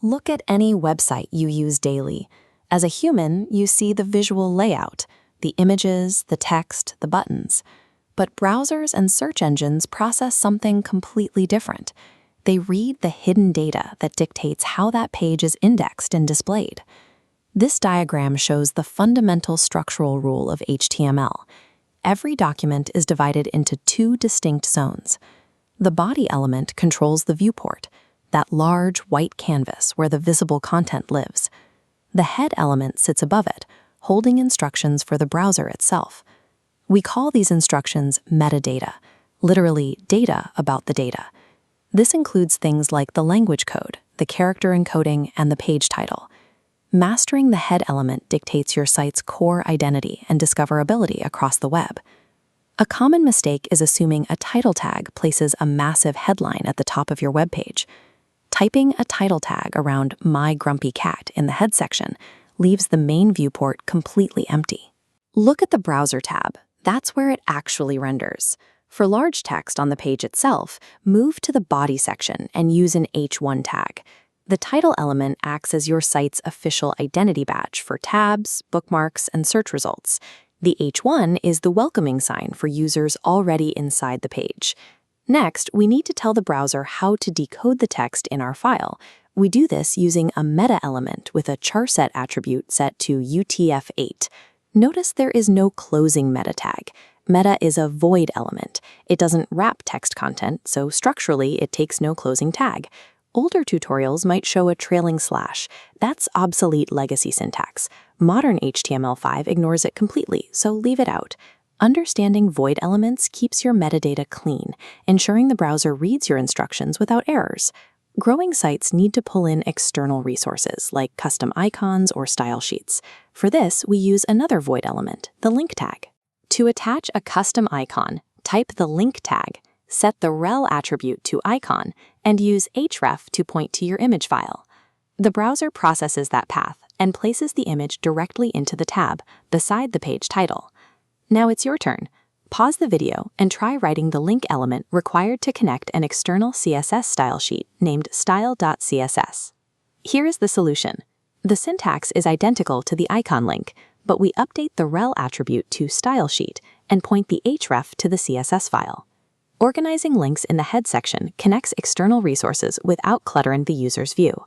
Look at any website you use daily. As a human, you see the visual layout, the images, the text, the buttons. But browsers and search engines process something completely different. They read the hidden data that dictates how that page is indexed and displayed. This diagram shows the fundamental structural rule of HTML. Every document is divided into two distinct zones. The body element controls the viewport, that large white canvas where the visible content lives. The head element sits above it, holding instructions for the browser itself. We call these instructions metadata, literally data about the data. This includes things like the language code, the character encoding, and the page title. Mastering the head element dictates your site's core identity and discoverability across the web. A common mistake is assuming a title tag places a massive headline at the top of your web page. Typing a title tag around "My Grumpy Cat" in the head section leaves the main viewport completely empty. Look at the Browser tab. That's where it actually renders. For large text on the page itself, move to the Body section and use an H1 tag. The title element acts as your site's official identity badge for tabs, bookmarks, and search results. The H1 is the welcoming sign for users already inside the page. Next, we need to tell the browser how to decode the text in our file. We do this using a meta element with a charset attribute set to UTF-8. Notice there is no closing meta tag. Meta is a void element. It doesn't wrap text content, so structurally it takes no closing tag. Older tutorials might show a trailing slash. That's obsolete legacy syntax. Modern HTML5 ignores it completely, so leave it out. Understanding void elements keeps your metadata clean, ensuring the browser reads your instructions without errors. Growing sites need to pull in external resources like custom icons or style sheets. For this, we use another void element, the link tag. To attach a custom icon, type the link tag, set the rel attribute to icon, and use href to point to your image file. The browser processes that path and places the image directly into the tab beside the page title. Now it's your turn. Pause the video and try writing the link element required to connect an external CSS style sheet named style.css. Here is the solution. The syntax is identical to the icon link, but we update the rel attribute to style sheet and point the href to the CSS file. Organizing links in the head section connects external resources without cluttering the user's view.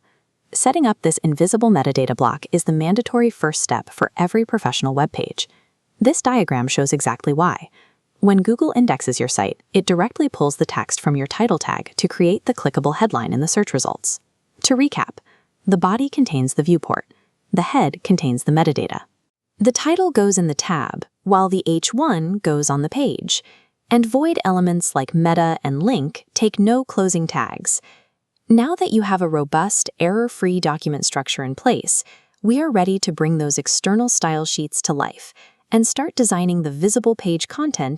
Setting up this invisible metadata block is the mandatory first step for every professional web page. This diagram shows exactly why. When Google indexes your site, it directly pulls the text from your title tag to create the clickable headline in the search results. To recap, the body contains the viewport. The head contains the metadata. The title goes in the tab, while the H1 goes on the page. And void elements like meta and link take no closing tags. Now that you have a robust, error-free document structure in place, we are ready to bring those external style sheets to life and start designing the visible page content